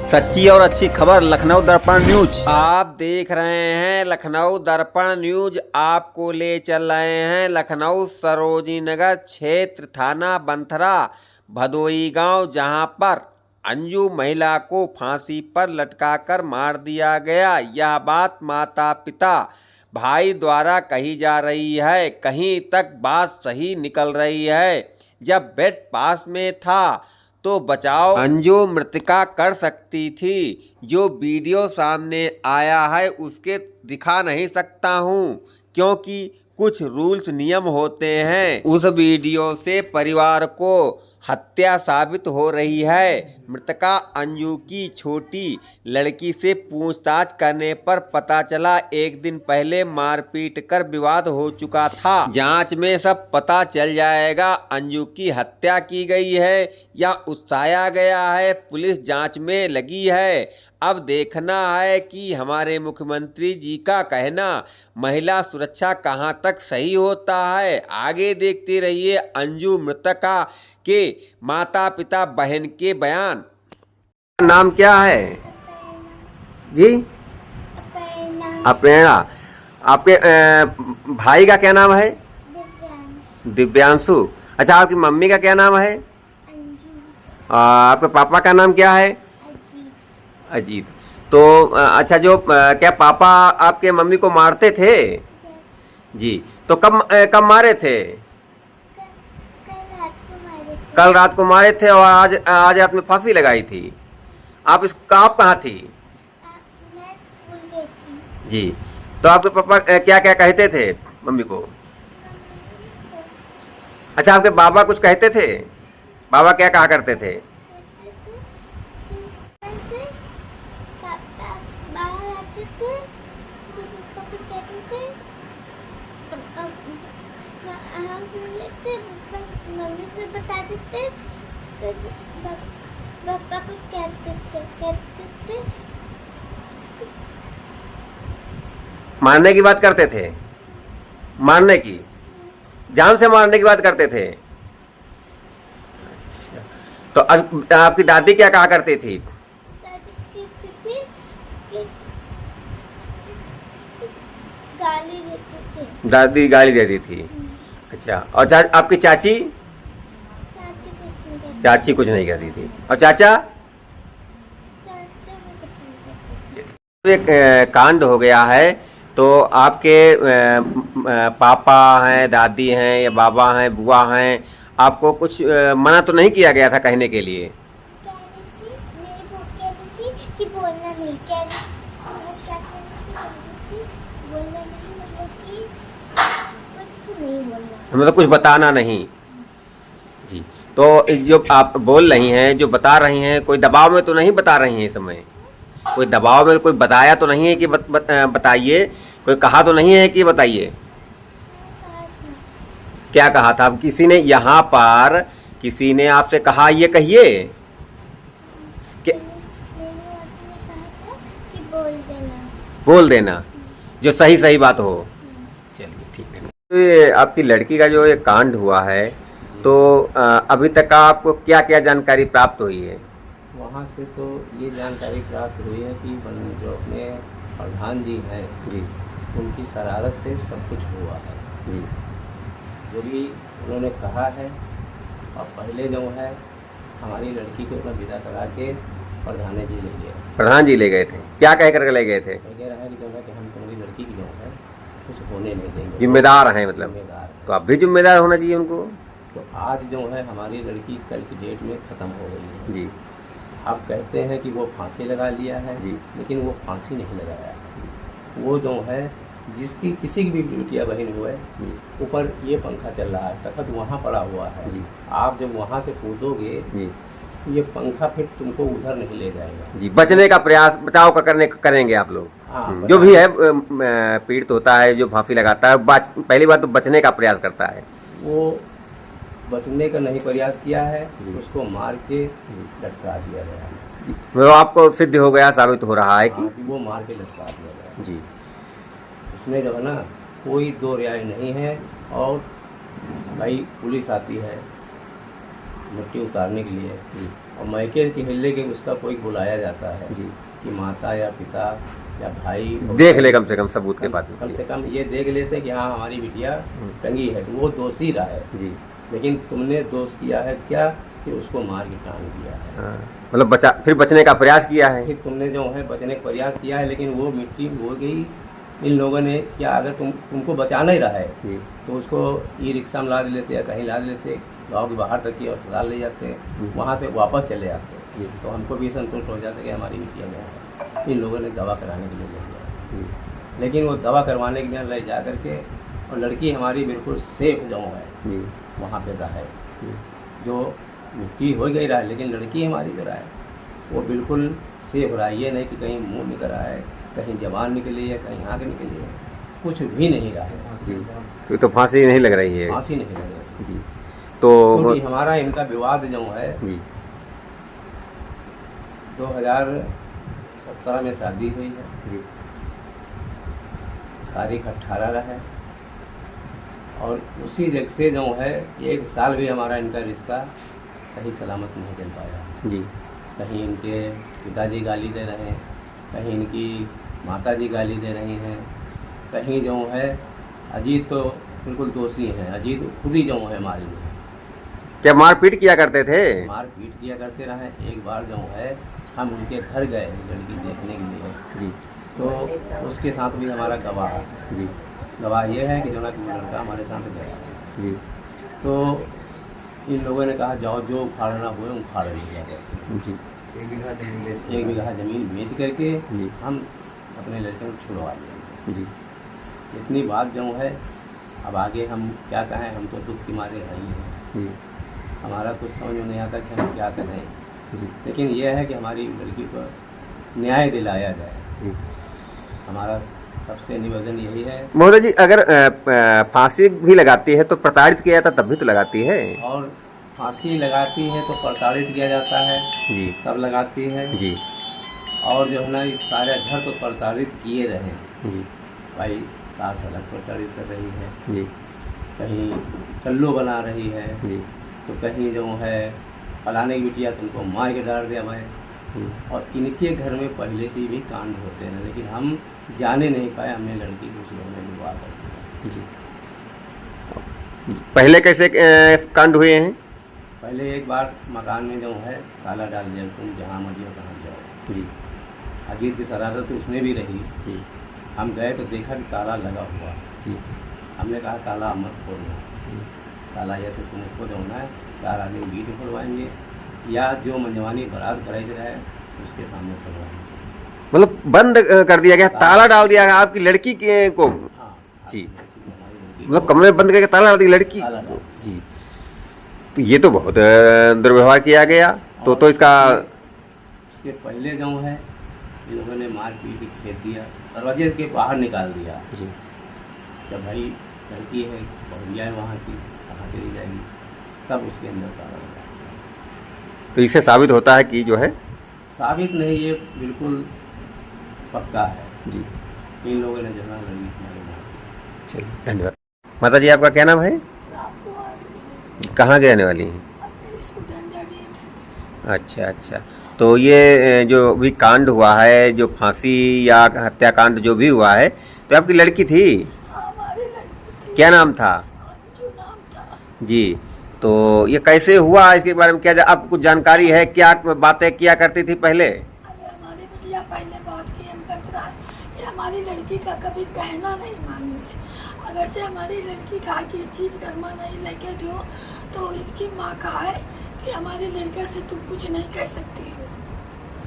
सच्ची और अच्छी खबर लखनऊ दर्पण न्यूज। आप देख रहे हैं लखनऊ दर्पण न्यूज। आपको ले चल रहे हैं लखनऊ सरोजिनी नगर क्षेत्र थाना बंथरा भदोई गांव, जहां पर अंजू महिला को फांसी पर लटकाकर मार दिया गया। यह बात माता पिता भाई द्वारा कही जा रही है। कहीं तक बात सही निकल रही है। जब बेड पास में था तो बचाव अंजू मृतिका कर सकती थी। जो वीडियो सामने आया है उसके दिखा नहीं सकता हूँ, क्योंकि कुछ रूल्स नियम होते हैं। उस वीडियो से परिवार को हत्या साबित हो रही है। मृतका अंजू की छोटी लड़की से पूछताछ करने पर पता चला एक दिन पहले मारपीट कर विवाद हो चुका था। जांच में सब पता चल जाएगा। अंजू की हत्या की गई है या उकसाया गया है, पुलिस जांच में लगी है। अब देखना है कि हमारे मुख्यमंत्री जी का कहना महिला सुरक्षा कहां तक सही होता है। आगे देखते रहिए अंजू मृतका के माता पिता बहन के बयान। नाम क्या है जी? अपेना। आपके भाई का क्या नाम है? दिव्यांशु। अच्छा, आपकी मम्मी का क्या नाम है? आपके पापा का नाम क्या है? अजीत। तो अच्छा, जो क्या पापा आपके मम्मी को मारते थे जी? तो कब मारे थे? कल रात को मारे थे और आज रात में फांसी लगाई थी। आप कहाँ थी? मैं स्कूल गई थी जी। तो आपके पापा क्या क्या कहते थे मम्मी को? अच्छा, आपके बाबा कुछ कहते थे? बाबा क्या कहा करते थे? पापा बाहर आते थे तो पापा कहते थे हम सुन लेते, मम्मी से बता देते तो पापा कुछ कहते थे। मारने की बात करते थे? मारने की, जान से मारने की बात करते थे? अच्छा, तो आपकी दादी क्या कहा करती थी? गाली देते थे। दादी गाली देती थी। अच्छा, और आपकी चाची? चाची कुछ नहीं कहती थी। और चाचा? एक कांड हो गया है, तो आपके पापा हैं, दादी हैं या बाबा हैं, बुआ हैं, आपको कुछ मना तो नहीं किया गया था कहने के लिए? मेरी बुआ कहती थी कि बोलना नहीं, बोलना नहीं, मतलब कि कुछ नहीं बोलना, मतलब कुछ बताना नहीं जी। तो जो आप बोल रही हैं, जो बता रही हैं, कोई दबाव में तो नहीं बता रही हैं इस समय? कोई दबाव में कोई बताया तो नहीं है कि बताइए? कोई कहा तो नहीं है कि बताइए? क्या कहा था? किसी ने यहाँ पर किसी ने आपसे कहा ये कहिए कि मेरी मौसी ने कहा था कि बोल देना जो सही सही बात हो। चलिए ठीक है। तो ये आपकी लड़की का जो ये कांड हुआ है, तो अभी तक आपको क्या क्या जानकारी प्राप्त हुई है? वहाँ से तो ये जानकारी प्राप्त हुई है कि जो अपने प्रधान जी हैं जी, उनकी शरारत से सब कुछ हुआ है जी, जो भी उन्होंने कहा है। और पहले जो है हमारी लड़की को अपना विदा करा के प्रधान जी ले गए। प्रधान जी ले गए थे? क्या कह कर ले गए थे? कह रहा है कि जो है कि हम तुम्हारी लड़की की जो है कुछ होने नहीं देंगे। जिम्मेदार हैं मतलब? जिम्मेदार। तो अब भी जिम्मेदार होना चाहिए उनको। तो आज जो है हमारी लड़की कल की डेट में ख़त्म हो गई है जी। आप कहते हैं कि वो फांसी लगा लिया है जी, लेकिन वो फांसी नहीं लगाया है। वो जो है जिसकी किसी की भी बिटिया बहन हुए ऊपर ये पंखा चल रहा है, तखत वहाँ पड़ा हुआ है जी। आप जब वहाँ से कूदोगे जी, ये पंखा फिर तुमको उधर नहीं ले जाएगा जी। बचने का प्रयास, बचाव का करेंगे आप लोग। हाँ, जो भी है पीड़ित होता है, जो फांसी लगाता है, पहली बात तो बचने का प्रयास करता है। वो बचने का नहीं प्रयास किया है, उसको मार के लटका दिया गया। वो आपको सिद्ध हो गया, साबित हो रहा है कि वो मार के लटका दिया गया जी। उसमें जो है ना कोई दो राय नहीं है। और भाई पुलिस आती है मिट्टी उतारने के लिए, और मायके के हिले के उसका कोई बुलाया जाता है जी। कि माता या पिता या भाई देख ले कम से कम सबूत के बाद कम से कम ये देख लेते हैं कि हाँ हमारी बिटिया टंगी है, तो वो दोषी रहा है। जी। लेकिन तुमने दोष किया है क्या कि उसको मार के टांग दिया है। हाँ, मतलब फिर बचने का प्रयास किया है। फिर तुमने जो है बचने का प्रयास किया है, लेकिन वो मिट्टी हो गई। इन लोगों ने क्या, अगर तुमको बचाना ही रहा है जी। तो उसको ई रिक्शा में लाद लेते या कहीं लाद लेते, गांव के बाहर तक की अस्पताल ले जाते, वहाँ से वापस चले आते, तो हमको भी संतुष्ट हो जाता कि हमारी बिटिया जो है। इन लोगों ने दवा कराने के लिए ले गया, लेकिन वो दवा करवाने के लिए ले जा करके, और लड़की हमारी बिल्कुल सेफ जो है वहाँ पे रहा है। जो मिट्टी हो गई रहा है, लेकिन लड़की हमारी जो रहा है वो बिल्कुल सेफ रहा है। ये नहीं कि कहीं मुंह निकल रहा है, कहीं जबान निकली है, कहीं आँख निकली है, कुछ भी नहीं रहा है जी। तो फांसी नहीं लग रही है। फांसी नहीं लग रही जी। तो क्योंकि हमारा इनका विवाद जो है जी 2017 में शादी हुई है जी। तारीख 18 रहा है, और उसी जगह से जो है 1 साल भी हमारा इनका रिश्ता सही सलामत नहीं चल पाया जी। कहीं इनके पिताजी गाली दे रहे हैं, कहीं इनकी माताजी गाली दे रही हैं, कहीं जो है अजीत तो बिल्कुल दोषी हैं, अजीत खुद ही जो है मारी है। क्या मारपीट किया करते थे? मारपीट किया करते रहे। एक बार जो है हम उनके घर गए लड़की देखने के लिए जी। तो उसके साथ भी हमारा गवाह जी। गवाह ये है कि जो ना कि वो लड़का हमारे साथ गया जी। तो इन लोगों ने कहा जाओ जो उखाड़ना हुए उखाड़ लिया जी। 1 बीघा ज़मीन बेच करके जी। हम अपने लड़के को छुड़वा लेंगे। जी। इतनी बात जो है, अब आगे हम क्या कहें, हम तो दुख के मारे रही हैं, जी। हमारा कुछ समझ में नहीं आता कि हम क्या करें। जी। लेकिन यह है कि हमारी लड़की को न्याय दिलाया जाए। जी। हमारा सबसे निवेदन यही है। महोदय जी, अगर फांसी भी लगाती है तो प्रताड़ित किया जाता तब भी तो लगाती है। और फांसी लगाती है तो प्रताड़ित किया जाता है जी। तब लगाती है जी। और जो है ना इस सारे घर तो प्रताड़ित किए रहे। जी। भाई सास अलग प्रताड़ित कर रही है, जी। कहीं कल्लू बना रही है, जी। तो कहीं जो है फलाने की बिटिया तुमको मार के डाल दिया भाई। और इनके घर में पहले से भी कांड होते हैं, लेकिन हम जाने नहीं पाए, हमने लड़की को उस लोगों ने विवाह कर दिया। जी। पहले कैसे कांड हुए हैं? पहले एक बार मकान में जो है ताला डाल दिया, तुम जहाँ मर्जी हो तहाँ जाओ। जी। अजीत की शरारत तो उसमें भी रही। जी। हम गए तो देखा कि ताला लगा हुआ। जी। हमने कहा ताला मत खोलना, जी। ताला या तो तुमको जो है 4 आदमी बीच खुलवाएंगे या जो मंजवानी बारात कराई है उसके सामने खुलवाएंगे। मतलब बंद कर दिया गया, ताला डाल दिया गया आपकी लड़की को। हाँ जी। हमारी लड़की मतलब कमरे में बंद करके ताला डाल दिया लड़की ताला डाल। जी। तो ये तो बहुत दुर्व्यवहार किया गया। तो इसका उसके पहले जो है इन्होंने मार पीट के खेत दिया, दरवाजे के बाहर निकाल दिया। जी। जब भाई लड़की है बहुरिया है वहाँ की, कहाँ चली जाएगी, तब उसके अंदर ताला लगा। तो इससे साबित होता है कि जो है साबित नहीं, ये बिल्कुल पक्का है। जी। इन लोगों ने जना लड़की हमारे मार। चलिए धन्यवाद। माता जी, आपका क्या नाम है? कहाँ के रहने वाली हैं? अच्छा अच्छा। तो ये जो भी कांड हुआ है, जो फांसी या हत्याकांड जो भी हुआ है, तो आपकी लड़की थी? क्या नाम था? जी। तो ये कैसे हुआ, इसके बारे में क्या आपको कुछ जानकारी है? क्या बातें किया करती थी पहले? अरे हमारी बिटिया पहले बहुत कियन करता है, ये हमारी लड़की का कभी कहना नहीं मानने से। अगर से हमारी लड़की कहा कि ये चीज़ घर में नहीं लेके दो, तो इसकी माँ कहा है कि हमारे लड़के से तुम कुछ नहीं कह सकती हो,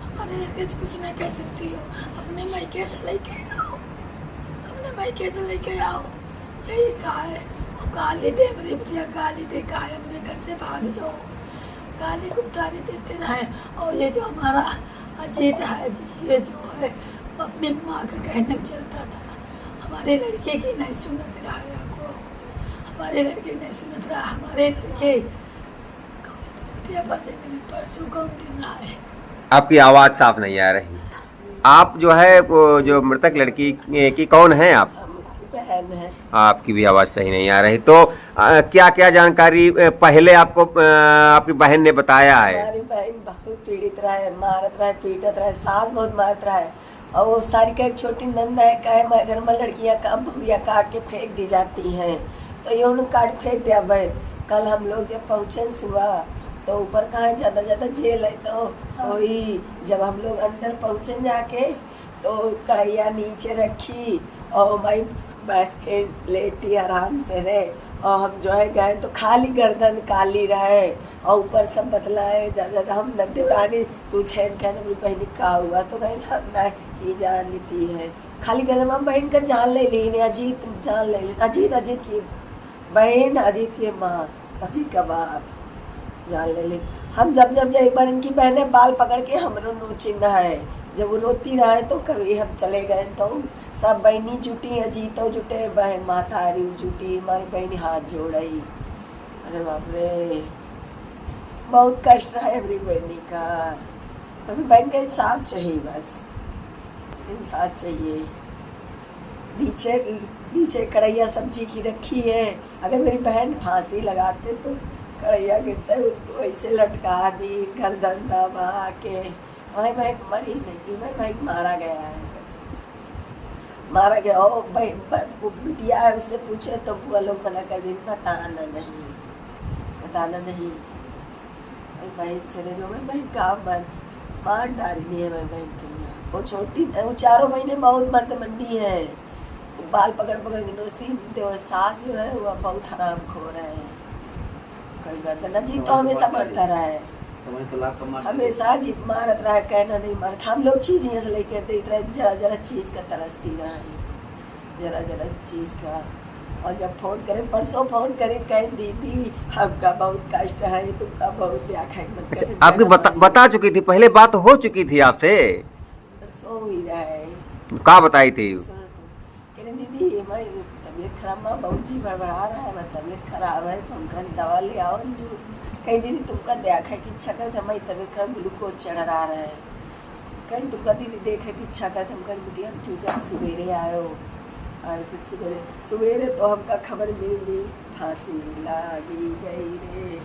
हमारे लड़के से कुछ नहीं कह सकती हो, अपने मायके से लेके आओ, अपने मायके से लेके आओ, यही कहा है। और गाली दे मेरी बिटिया, गाली दे, कहा है मेरे घर से भाग जाओ, गाली गुप्तारी देते रहे। और ये जो हमारा अजीत है, ये जो है वो अपनी माँ के कहने में चलता था, हमारे लड़के की नहीं सुनत रहा है को, हमारे लड़के नहीं सुनत रहा, हमारे लड़के परसों कौन दिन आए। आपकी आवाज़ साफ नहीं आ रही। आप जो है वो जो मृतक लड़की की कौन है आप? उसकी बहन है। आपकी भी आवाज़ सही नहीं आ रही। तो क्या क्या जानकारी पहले आपको आपकी बहन ने बताया है? हमारी बहन रहे, मारत रहे, पीटत रहे, सास बहुत मारत रहे। और वो सारी का एक छोटी नंद है, कहे हमारे घर में लड़कियां का भुरिया काट के फेंक दी जाती हैं, तो ये उन्होंने काट फेंक दिया भाई। कल हम लोग जब पहुँचे सुबह तो ऊपर कहाँ ज़्यादा जेल है, तो वही जब हम लोग अंदर पहुँचे जाके तो कढ़ैया नीचे रखी और भाई बैठ के लेटी आराम से रहे। और हम जो है गए तो खाली गर्दन काली रहे और ऊपर सब बतलाए ज़्यादा हम नदेवरानी पूछे कहने मेरी बहन का हुआ, तो बहन हम ना की जान लेती है खाली गर्दन। हम बहन का जान ले ली, अजीत जान ले ली, अजीत की बहन, अजीत की माँ, अजीत का बाप जान ले ली। हम जब एक बार इनकी बहनें बाल पकड़ के हमरो नोचिन है, जब वो रोती रहे तो कभी हम चले गए तो सब बहनी जुटी, अजीतो जुटे, बहन मातारी जुटी, हमारी बहनी हाथ जोड़ई। अरे बाप रे, बहुत कष्ट रहा है मेरी बहनी का। अभी बहन का इंसाफ चाहिए, बस इंसाफ चाहिए। नीचे कढ़ैया सब्जी की रखी है, अगर मेरी बहन फांसी लगाते तो कढ़ैया गिरता है, उसको ऐसे लटका दी गर्दन दबा के। भाई बहन मरी नहीं, भाई मारा गया है, मारा गया। और भाई बिटिया है, उससे पूछे तो बुआ लोग मना कर दी, बताना नहीं। बहन से जो मैं बहन का मार डाली नहीं है, मैं बहन के लिए वो छोटी, वो चारों बहने बहुत मर्द मंडी है, बाल पकड़ के दोस्ती। सास जो है वो बहुत हराम खो रहे हैं, गर्दन जीत तो हमेशा मरता रहा है, हमेशा जीत मारत रहा है, कहना नहीं मारत। हम लोग चीज यहाँ से लेके देख रहे, जरा चीज का तरसती रहे, जरा चीज का। और जब फोन करें, परसों फोन करें, कहे दीदी हमका बहुत कष्ट है, तुमका बहुत व्याख्या। अच्छा, आपकी बता चुकी थी, पहले बात हो चुकी थी आपसे? सो ही रहे, क्या बताई थी? दीदी हमारी तबीयत खराब, माँ बहुत जी बड़बड़ा रहा है, तबीयत खराब है, तुमका दवा ले आओ। कहीं दीदी तुमका देखा की इच्छा कर, हमारी तबीयत खराब, ग्लूकोज चढ़ रहा है। कहीं तुमका दीदी देखे की इच्छा कर, हम कर बिटिया ठीक है, सवेरे आयो। और फिर सवेरे तो हमका खबर मिली, फांसी लगी गई रे।